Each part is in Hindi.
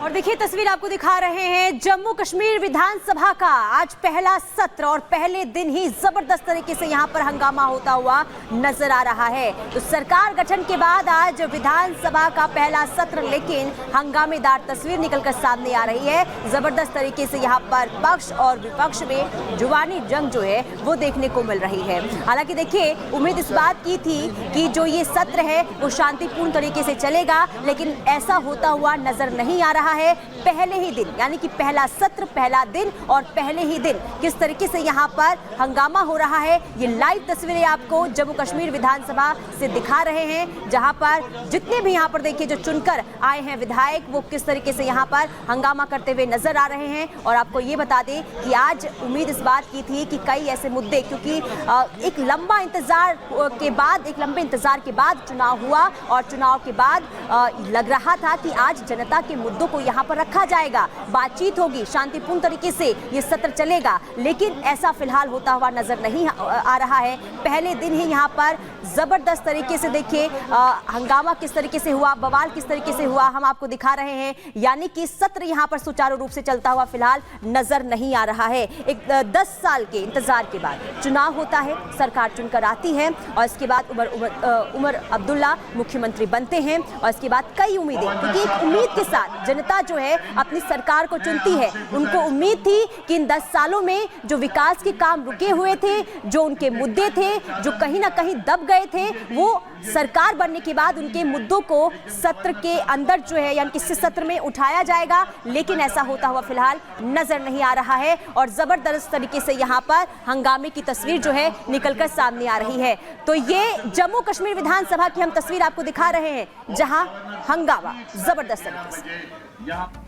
और देखिए तस्वीर आपको दिखा रहे हैं जम्मू कश्मीर विधानसभा का आज पहला सत्र और पहले दिन ही जबरदस्त तरीके से यहां पर हंगामा होता हुआ नजर आ रहा है। तो सरकार गठन के बाद आज विधानसभा का पहला सत्र, लेकिन हंगामेदार तस्वीर निकलकर सामने आ रही है। जबरदस्त तरीके से यहां पर पक्ष और विपक्ष में जुबानी जंग जो है वो देखने को मिल रही है। हालांकि देखिए उम्मीद इस बात की थी कि जो ये सत्र है वो शांतिपूर्ण तरीके से चलेगा, लेकिन ऐसा होता हुआ नजर नहीं आ रहा है। पहले ही दिन यानी कि पहला सत्र, पहला दिन और पहले ही दिन किस तरीके से यहाँ पर हंगामा हो रहा है, ये लाइव तस्वीरें आपको जम्मू कश्मीर विधानसभा से दिखा रहे हैं, जहां पर जितने भी यहाँ पर देखिए जो चुनकर आए हैं विधायक वो किस तरीके से यहाँ पर हंगामा करते हुए नजर आ रहे हैं। और आपको ये बता दें कि आज उम्मीद इस बात की थी कि कई ऐसे मुद्दे, क्योंकि एक लंबे इंतजार के बाद चुनाव हुआ और चुनाव के बाद लग रहा था कि आज जनता के मुद्दों को यहाँ पर रखा जाएगा, बातचीत होगी, शांतिपूर्ण तरीके से ये सत्र चलेगा, लेकिन ऐसा फिलहाल होता हुआ नजर नहीं आ रहा है। पहले दिन ही यहाँ पर जबरदस्त तरीके से देखिए हंगामा किस तरीके से हुआ, बवाल किस तरीके से हुआ, हम आपको दिखा रहे हैं। यानी कि सत्र यहाँ पर सुचारू रूप से चलता हुआ फिलहाल नजर नहीं आ रहा है। एक 10 साल के इंतजार के बाद चुनाव होता है, सरकार चुनकर आती है और इसके बाद उमर अब्दुल्ला मुख्यमंत्री बनते हैं और इसके बाद कई उम्मीदें, क्योंकि एक उम्मीद के साथ जनता जो है अपनी सरकार को चुनती है। उनको उम्मीद थी कि इन 10 सालों में जो विकास के काम रुके हुए थे, जो उनके मुद्दे थे, जो कहीं ना कहीं दब गए थे, वो सरकार बनने के बाद उनके मुद्दों को सत्र के अंदर जो है यानी कि इस सत्र में उठाया जाएगा, लेकिन ऐसा होता हुआ फिलहाल नजर नहीं आ रहा है। और जबरदस्त तरीके से यहाँ पर हंगामे की तस्वीर जो है निकलकर सामने आ रही है। तो ये जम्मू कश्मीर विधानसभा की हम तस्वीर आपको दिखा रहे हैं, जहां हंगामा जबरदस्त तरीके से।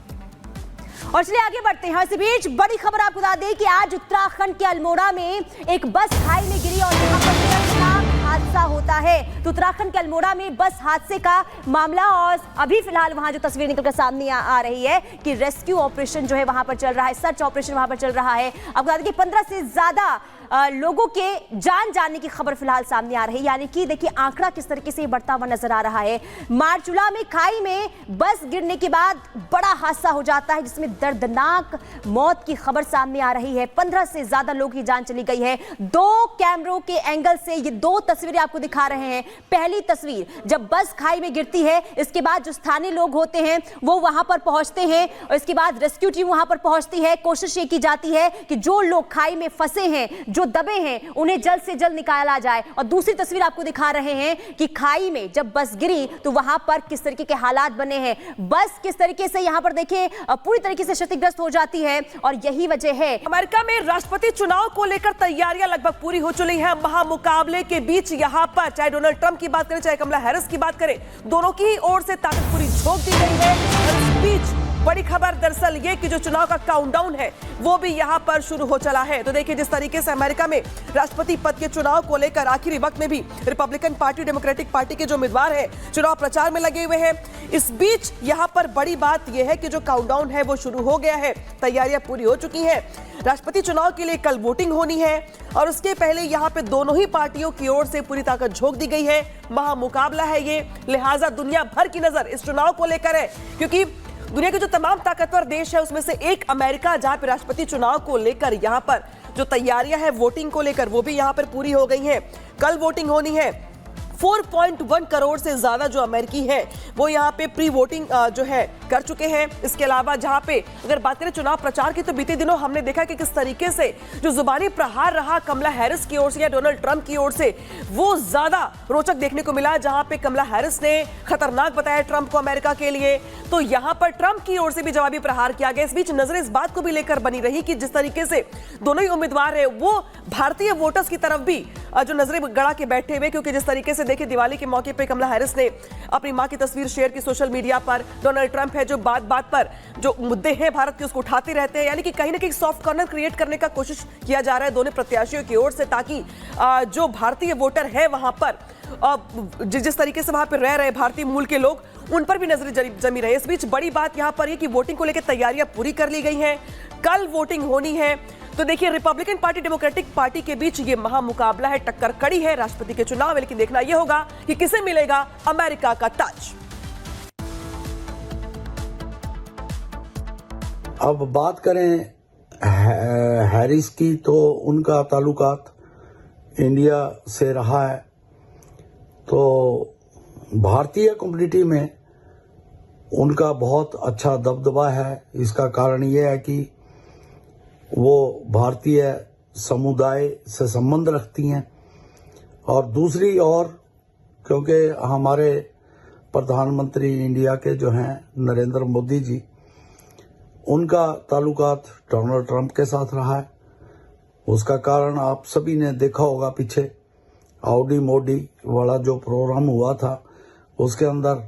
और चलिए आगे बढ़ते हैं। इस बीच बड़ी खबर आपको बता दें कि आज उत्तराखंड के अल्मोड़ा में एक बस खाई में गिरी और यहां पर हादसा होता है। तो उत्तराखंड के अल्मोड़ा में बस हादसे का मामला, और अभी फिलहाल वहां जो तस्वीर निकलकर सामने आ रही है कि रेस्क्यू ऑपरेशन जो है वहां पर चल रहा है, सर्च ऑपरेशन वहां पर चल रहा है। अब बता दें कि 15 से ज्यादा लोगों के जान जाने की खबर फिलहाल सामने आ रही है। यानी कि देखिए आंकड़ा किस तरीके से बढ़ता हुआ नजर आ रहा है। मारचूला में खाई में बस गिरने के बाद बड़ा हादसा हो जाता है, जिसमें दर्दनाक मौत की खबर सामने आ रही है। 15 से ज्यादा लोगों की जान चली गई है। 2 कैमरों के एंगल से ये 2 तस्वीरें आपको दिखा रहे हैं। पहली तस्वीर जब बस खाई में गिरती है, इसके बाद जो स्थानीय लोग होते हैं वो वहां पर पहुंचते हैं और इसके बाद रेस्क्यू टीम वहां पर पहुंचती है। कोशिश ये की जाती है कि जो लोग खाई में फंसे हैं, जो दबे हैं, उन्हें जल्द से जल्द निकाला जाए। और दूसरी तस्वीर आपको दिखा रहे हैं कि खाई में जब बस गिरी तो वहां पर किस तरीके के हालात बने हैं। बस किस तरीके से यहां पर देखिए पूरी तरीके से क्षतिग्रस्त हो जाती है और यही वजह है। अमेरिका में राष्ट्रपति चुनाव को लेकर तैयारियां लगभग पूरी हो चुकी हैं। महामुकाबले के बीच यहां पर चाहे डोनाल्ड ट्रंप की बात करें, चाहे कमला हैरिस की बात करें, दोनों की ओर से ताकत पूरी झोंक दी गई है। और इस बीच बड़ी खबर दरअसल ये कि जो चुनाव का काउंटडाउन है वो भी यहां पर शुरू हो चला है। तो देखिए जिस तरीके से अमेरिका में राष्ट्रपति पद के चुनाव को लेकर आखिरी वक्त में भी रिपब्लिकन पार्टी, डेमोक्रेटिक पार्टी के जो उम्मीदवार हैं चुनाव प्रचार में लगे हुए हैं। इस बीच यहां पर बड़ी बात यह है कि जो काउंटडाउन है वो शुरू हो गया है, तैयारियां पूरी हो चुकी हैं। राष्ट्रपति चुनाव के लिए कल वोटिंग होनी है और उसके पहले यहां पे दोनों ही पार्टियों की ओर से पूरी ताकत झोंक दी गई है। महामुकाबला है ये, लिहाजा दुनिया भर की नजर इस चुनाव को लेकर है, क्योंकि दुनिया के जो तमाम ताकतवर देश है उसमें से एक अमेरिका, जहां पर राष्ट्रपति चुनाव को लेकर यहां पर जो तैयारियां हैं वोटिंग को लेकर वो भी यहां पर पूरी हो गई हैं। कल वोटिंग होनी है। 4.1 करोड़ से ज्यादा जो अमेरिकी है वो यहाँ पे प्री वोटिंग जो है कर चुके हैं। इसके अलावा जहाँ पे अगर बात करें चुनाव प्रचार की, तो बीते दिनों हमने देखा कि किस तरीके से जो जुबानी प्रहार रहा कमला हैरिस की ओर से या डोनाल्ड ट्रंप की ओर से, वो ज्यादा रोचक देखने को मिला। जहां पे कमला हैरिस ने खतरनाक बताया ट्रंप को अमेरिका के लिए, तो यहाँ पर ट्रंप की ओर से भी जवाबी प्रहार किया गया। इस बीच नजरें इस बात को भी लेकर बनी रही कि जिस तरीके से दोनों ही उम्मीदवार है वो भारतीय वोटर्स की तरफ भी जो नजरें गड़ा के बैठे हुए, क्योंकि जिस तरीके से देखिए दिवाली के मौके पे कमला हैरिस ने अपनी मां की तस्वीर शेयर की सोशल मीडिया पर। डोनाल्ड ट्रंप है जो बात बात पर जो मुद्दे हैं भारत के उसको उठाते रहते हैं, यानी कि कहीं ना कहीं सॉफ्ट कॉर्नर क्रिएट करने का कोशिश किया जा रहा है दोनों प्रत्याशियों की ओर से, ताकि जो भारतीय वोटर है वहां पर जिस तरीके से वहां पर रह रहे भारतीय मूल के लोग, उन पर भी नजरें जमी रहे। इस बीच बड़ी बात यहां पर है कि वोटिंग को लेकर तैयारियां पूरी कर ली गई हैं। कल वोटिंग होनी है। तो देखिए रिपब्लिकन पार्टी, डेमोक्रेटिक पार्टी के बीच ये महामुकाबला है, टक्कर कड़ी है राष्ट्रपति के चुनाव में, लेकिन देखना यह होगा कि किसे मिलेगा अमेरिका का ताज। अब बात करें हैरिस की, तो उनका ताल्लुकात इंडिया से रहा है। तो भारतीय कम्युनिटी में उनका बहुत अच्छा दबदबा है। इसका कारण ये है कि वो भारतीय समुदाय से संबंध रखती हैं, और दूसरी ओर क्योंकि हमारे प्रधानमंत्री इंडिया के जो हैं नरेंद्र मोदी जी, उनका ताल्लुकात डोनाल्ड ट्रंप के साथ रहा है। उसका कारण आप सभी ने देखा होगा, पीछे हाउडी मोदी वाला जो प्रोग्राम हुआ था उसके अंदर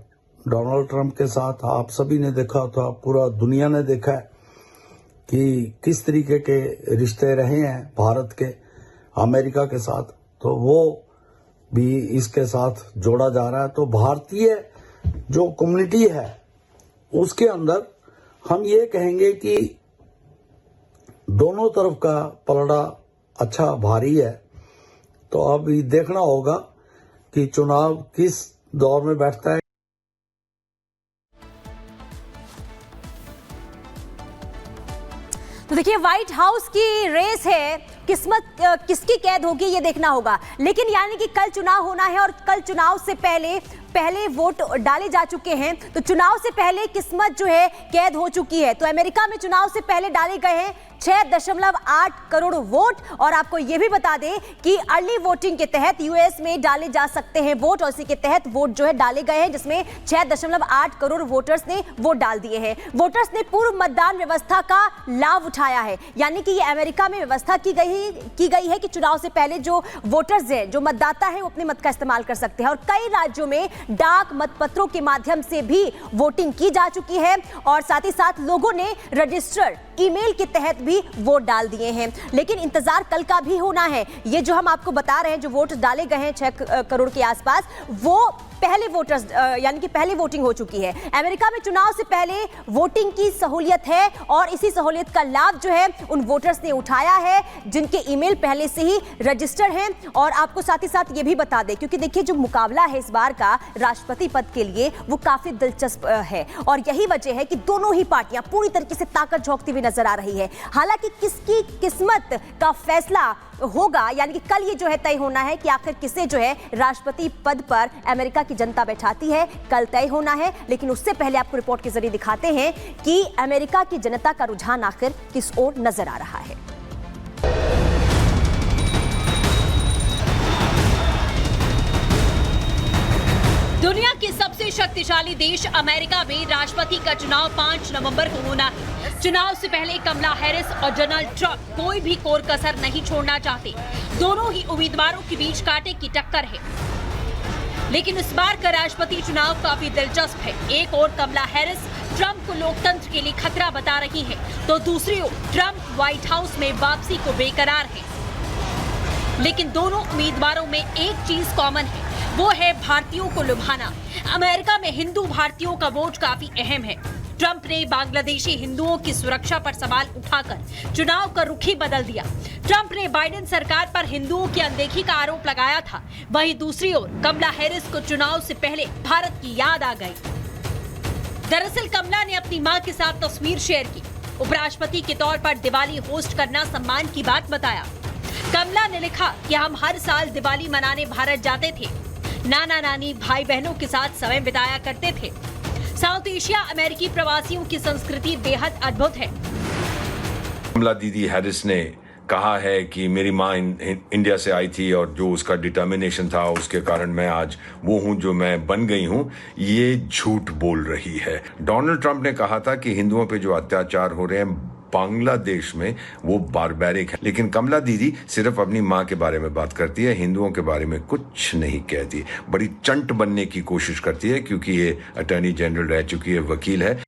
डोनाल्ड ट्रंप के साथ आप सभी ने देखा था, पूरा दुनिया ने देखा है कि किस तरीके के रिश्ते रहे हैं भारत के अमेरिका के साथ। तो वो भी इसके साथ जोड़ा जा रहा है। तो भारतीय जो कम्युनिटी है उसके अंदर हम ये कहेंगे कि दोनों तरफ का पलड़ा अच्छा भारी है। तो अब ये देखना होगा कि चुनाव किस दौर में बैठता है। तो देखिए, व्हाइट हाउस की रेस है, किस्मत किसकी कैद होगी ये देखना होगा। लेकिन यानी कि कल चुनाव होना है और कल चुनाव से पहले वोट डाले जा चुके हैं। तो चुनाव से पहले किस्मत जो है कैद हो चुकी है। तो अमेरिका में चुनाव से पहले डाले गए हैं 6.8 करोड़ वोट। और आपको यह भी बता दें कि अर्ली वोटिंग के तहत यूएस में डाले जा सकते हैं वोट, और इसी के तहत वोट जो है डाले गए हैं, जिसमें 6.8 करोड़ वोटर्स ने वोट डाल दिए हैं। वोटर्स ने पूर्व मतदान व्यवस्था का लाभ उठाया है। यानी कि ये अमेरिका में व्यवस्था की गई है कि चुनाव से पहले जो वोटर्स हैं, जो मतदाता है, वो अपने मत का इस्तेमाल कर सकते हैं। और कई राज्यों में डाक मतपत्रों के माध्यम से भी वोटिंग की जा चुकी है, और साथ ही साथ लोगों ने रजिस्टर्ड ईमेल के तहत भी वोट डाल दिए हैं। लेकिन इंतजार कल का भी होना है। ये जो हम आपको बता रहे हैं, जो वोट डाले गए हैं 6 करोड़ के आसपास, वो पहले वोटर्स यानी कि पहले वोटिंग हो चुकी है। अमेरिका में चुनाव से पहले वोटिंग की सहूलियत है, और इसी सहूलियत का लाभ जो है उन वोटर्स ने उठाया है जिनके ईमेल पहले से ही रजिस्टर्ड हैं। और आपको साथ ही साथ ये भी बता दें, क्योंकि देखिए जो मुकाबला है इस बार का राष्ट्रपति पद के लिए, वो काफी दिलचस्प है, और यही वजह है कि दोनों ही पार्टियां पूरी तरीके से ताकत झोंकती हुई नजर आ रही है। हालांकि किसकी किस्मत का फैसला होगा, यानी कि कल ये जो है तय होना है कि आखिर किसे जो है राष्ट्रपति पद पर अमेरिका की जनता बैठाती है, कल तय होना है। लेकिन उससे पहले आपको रिपोर्ट के जरिए दिखाते हैं कि अमेरिका की जनता का रुझान आखिर किस ओर नजर आ रहा है। दुनिया के सबसे शक्तिशाली देश अमेरिका में राष्ट्रपति का चुनाव 5 नवंबर को होना है। चुनाव से पहले कमला हैरिस और डोनाल्ड ट्रंप कोई भी कोर कसर नहीं छोड़ना चाहते। दोनों ही उम्मीदवारों के बीच कांटे की टक्कर है। लेकिन इस बार का राष्ट्रपति चुनाव काफी दिलचस्प है। एक ओर कमला हैरिस ट्रंप को लोकतंत्र के लिए खतरा बता रही हैं, तो दूसरी ओर ट्रंप व्हाइट हाउस में वापसी को बेकरार है। लेकिन दोनों उम्मीदवारों में एक चीज कॉमन है, वो है भारतीयों को लुभाना। अमेरिका में हिंदू भारतीयों का वोट काफी अहम है। ट्रंप ने बांग्लादेशी हिंदुओं की सुरक्षा पर सवाल उठाकर चुनाव का रुख ही बदल दिया। ट्रंप ने बाइडेन सरकार पर हिंदुओं की अनदेखी का आरोप लगाया था। वहीं दूसरी ओर कमला हैरिस को चुनाव से पहले भारत की याद आ गई। दरअसल कमला ने अपनी मां के साथ तस्वीर शेयर की। उपराष्ट्रपति के तौर पर दिवाली होस्ट करना सम्मान की बात बताया। कमला ने लिखा कि हम हर साल दिवाली मनाने भारत जाते थे, नाना नानी भाई बहनों के साथ समय बिताया करते थे। साउथ एशिया अमेरिकी प्रवासियों की संस्कृति बेहद अद्भुत है। कमला दीदी हैरिस ने कहा है कि मेरी माँ इंडिया से आई थी और जो उसका डिटर्मिनेशन था उसके कारण मैं आज वो हूँ जो मैं बन गई हूँ, ये झूठ बोल रही है। डोनाल्ड ट्रंप ने कहा था कि हिंदुओं पे जो अत्याचार हो रहे हैं बांग्लादेश में वो बारबैरिक है, लेकिन कमला दीदी सिर्फ अपनी माँ के बारे में बात करती है, हिंदुओं के बारे में कुछ नहीं कहती। बड़ी चंट बनने की कोशिश करती है क्योंकि ये अटॉर्नी जनरल रह चुकी है, वकील है।